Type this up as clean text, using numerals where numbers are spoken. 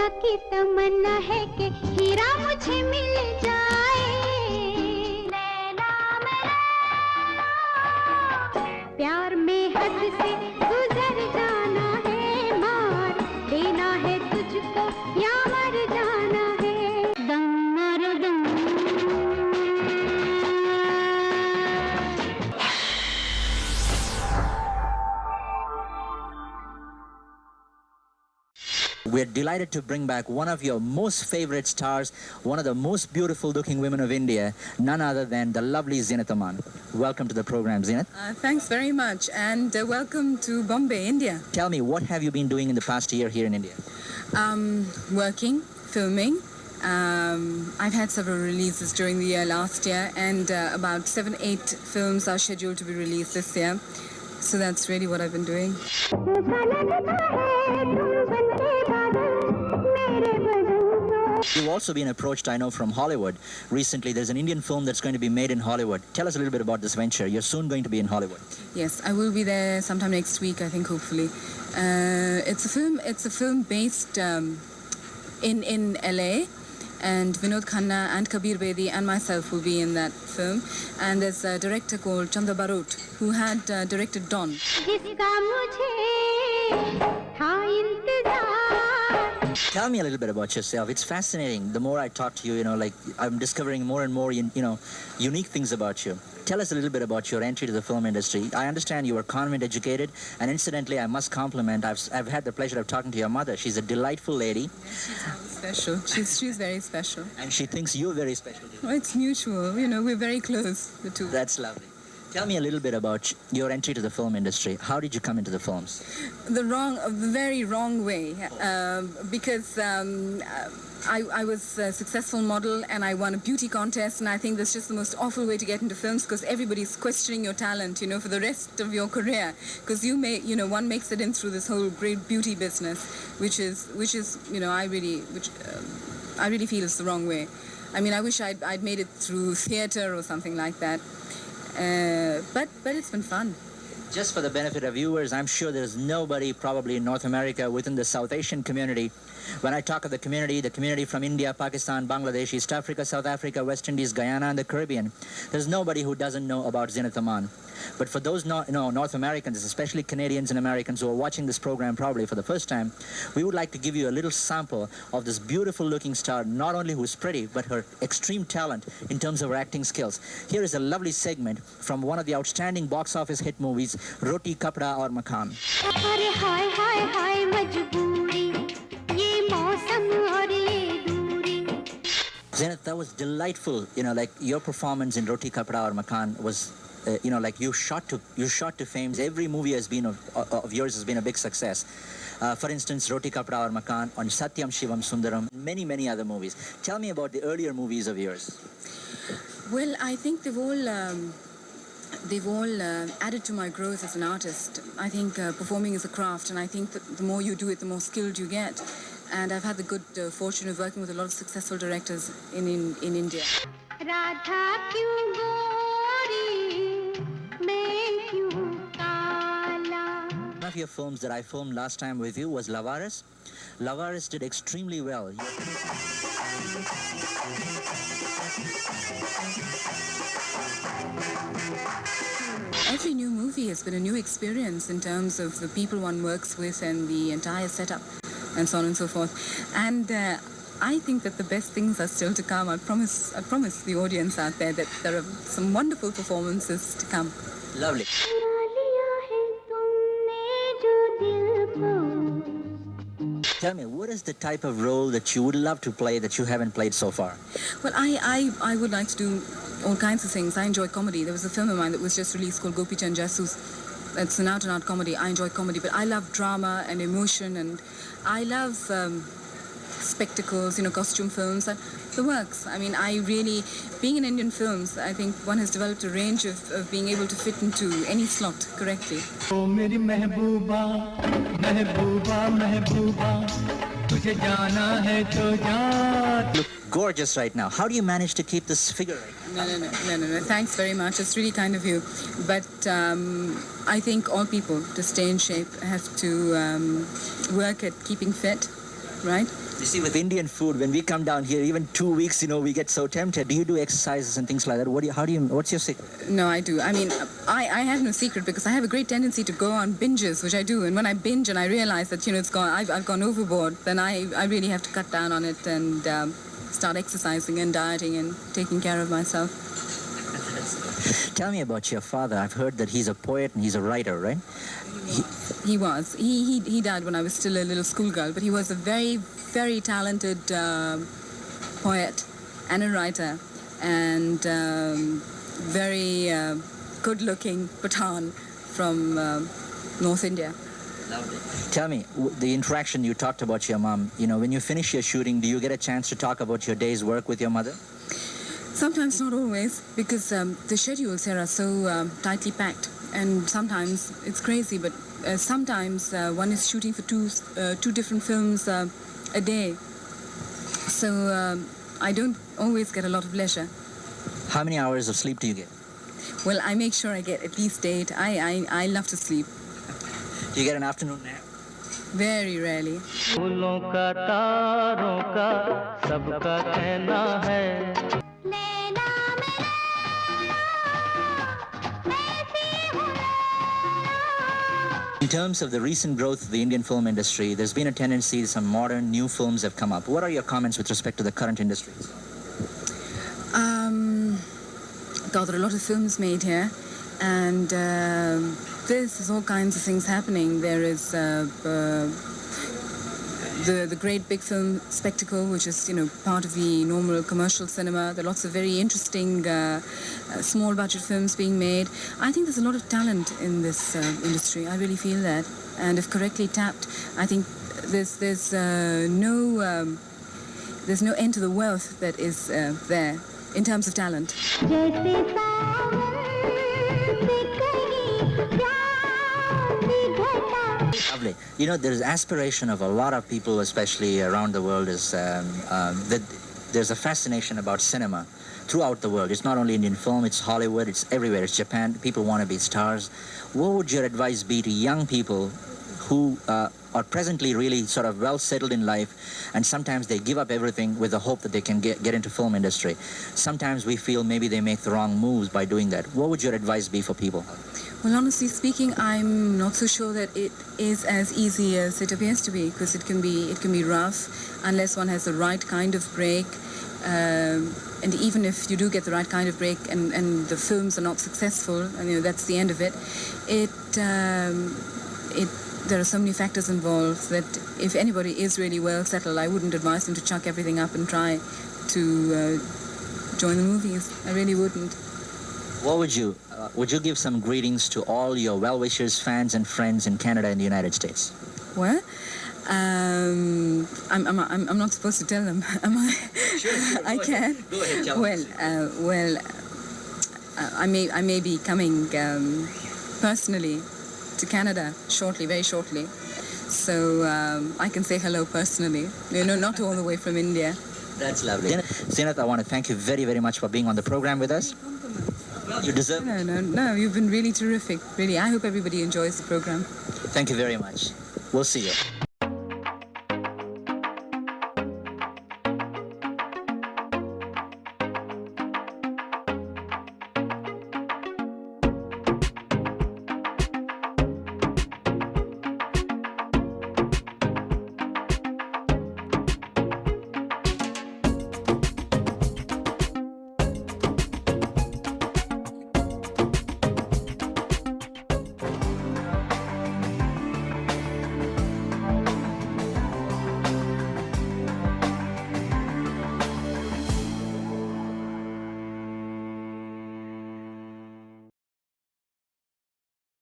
सैया की तमन्ना है कि हीरा मुझे मिल जाए लैला मेरा प्यार में हद से गुजर जाना है मार देना है तुझको या मर जाना है दम मर दम We're delighted to bring back one of your most favorite stars, one of the most beautiful looking women of India, none other than the lovely Zeenat Aman. Welcome to the program, Zeenat. Thanks very much, and welcome to Bombay, India. Tell me, what have you been doing in the past year here in India? Working, filming. I've had several releases during the year last year, and about 7-8 films are scheduled to be released this year. So that's really what I've been doing. You've also been approached, I know, from Hollywood. Recently, there's an Indian film that's going to be made in Hollywood. Tell us a little bit about this venture. You're soon going to be in Hollywood. Yes, I will be there sometime next week, I think, hopefully. It's a film based in LA. And Vinod Khanna and Kabir Bedi and myself will be in that film. And there's a director called Chandra Barot who had directed Dawn. Tell me a little bit about yourself. It's fascinating. The more I talk to you, like I'm discovering more and more, unique things about you. Tell us a little bit about your entry to the film industry. I understand you were convent educated, and incidentally, I must compliment, I've had the pleasure of talking to your mother. She's a delightful lady. Yes, she's special. She's very special. And she thinks you're very special. Well, it's mutual. We're very close, the two. That's lovely. Tell me a little bit about your entry to the film industry. How did you come into the films? The very wrong way, because I was a successful model and I won a beauty contest, and I think that's just the most awful way to get into films because everybody's questioning your talent, for the rest of your career. Because one makes it in through this whole great beauty business, which is I really feel is the wrong way. I mean, I wish I'd made it through theater or something like that. But it's been fun. Just for the benefit of viewers, I'm sure there's nobody probably in North America within the South Asian community. When I talk of the community from India, Pakistan, Bangladesh, East Africa, South Africa, West Indies, Guyana, and the Caribbean, there's nobody who doesn't know about Zeenat Aman. But for those North Americans, especially Canadians and Americans who are watching this program probably for the first time, we would like to give you a little sample of this beautiful looking star, not only who's pretty, but her extreme talent in terms of her acting skills. Here is a lovely segment from one of the outstanding box office hit movies, Roti Kapada Aur Makaan. Zeenat, that was delightful. Like your performance in Roti Kapada Aur Makaan was, like you shot to fame. Every movie of yours has been a big success. For instance, Roti Kapada Aur Makaan, on Satyam Shivam Sundaram, many other movies. Tell me about the earlier movies of yours. Well, I think they've all added to my growth as an artist. I think performing is a craft, and I think that the more you do it, the more skilled you get. And I've had the good fortune of working with a lot of successful directors in India. One of your films that I filmed last time with you was Lavaris. Lavaris did extremely well. Every new movie has been a new experience in terms of the people one works with and the entire setup and so on and so forth. And I think that the best things are still to come. I promise the audience out there that there are some wonderful performances to come. Lovely. Tell me, what is the type of role that you would love to play that you haven't played so far? Well, I would like to do all kinds of things. I enjoy comedy. There was a film of mine that was just released called Gopi Chan Jasus. It's an out-and-out comedy. I enjoy comedy, but I love drama and emotion, and I love spectacles, costume films, the works. I mean, being in Indian films, I think one has developed a range of being able to fit into any slot correctly. Oh, meri mehbooba, mehbooba, mehbooba, tujhe jana hai to jaan. Look gorgeous right now. How do you manage to keep this figure right? No. Thanks very much. It's really kind of you. But I think all people, to stay in shape, have to work at keeping fit. right? You see, with Indian food, when we come down here, even 2 weeks, we get so tempted. Do you do exercises and things like that? What's your secret? No, I do. I mean, I have no secret because I have a great tendency to go on binges, which I do. And when I binge and I realize that, I've gone overboard, then I really have to cut down on it and start exercising and dieting and taking care of myself. Tell me about your father. I've heard that he's a poet and he's a writer, right? He was. He died when I was still a little schoolgirl, but he was a very, very talented poet and a writer and very good-looking Pathan from North India. Lovely. Tell me, the interaction you talked about your mom, when you finish your shooting, do you get a chance to talk about your day's work with your mother? Sometimes, not always, because the schedules here are so tightly packed. And sometimes it's crazy, but sometimes one is shooting for two different films a day. So I don't always get a lot of leisure. How many hours of sleep do you get? Well, I make sure I get at least 8. I love to sleep. Do you get an afternoon nap? Very rarely. फूलों का तारों का सबका कहना है In terms of the recent growth of the Indian film industry, there's been a tendency some modern new films have come up. What are your comments with respect to the current industry? God, there are a lot of films made here, and there's all kinds of things happening. There is the great big film spectacle, which is part of the normal commercial cinema. There are lots of very interesting small budget films being made. I think there's a lot of talent in this industry. I really feel that, and if correctly tapped, I think there's no end to the wealth that is there in terms of talent. Lovely. There's aspiration of a lot of people, especially around the world, is that there's a fascination about cinema throughout the world. It's not only Indian film, it's Hollywood, it's everywhere. It's Japan. People want to be stars. What would your advice be to young people who are presently really sort of well settled in life, and sometimes they give up everything with the hope that they can get into film industry? Sometimes we feel maybe they make the wrong moves by doing that. What would your advice be for people? Well, honestly speaking, I'm not so sure that it is as easy as it appears to be, because it can be rough unless one has the right kind of break. And even if you do get the right kind of break and the films are not successful, and that's the end of it, there are so many factors involved that if anybody is really well settled, I wouldn't advise them to chuck everything up and try to join the movies. I really wouldn't. What would you give some greetings to all your well-wishers, fans and friends in Canada and the United States? Well, I'm not supposed to tell them, am I? Sure. I can. Go ahead, tell Well, I may be coming personally to Canada shortly, very shortly. So I can say hello personally. Not all the way from India. That's lovely. Zeenat, I want to thank you very, very much for being on the program with us. Well, you deserve it. No, you've been really terrific. Really, I hope everybody enjoys the program. Thank you very much. We'll see you.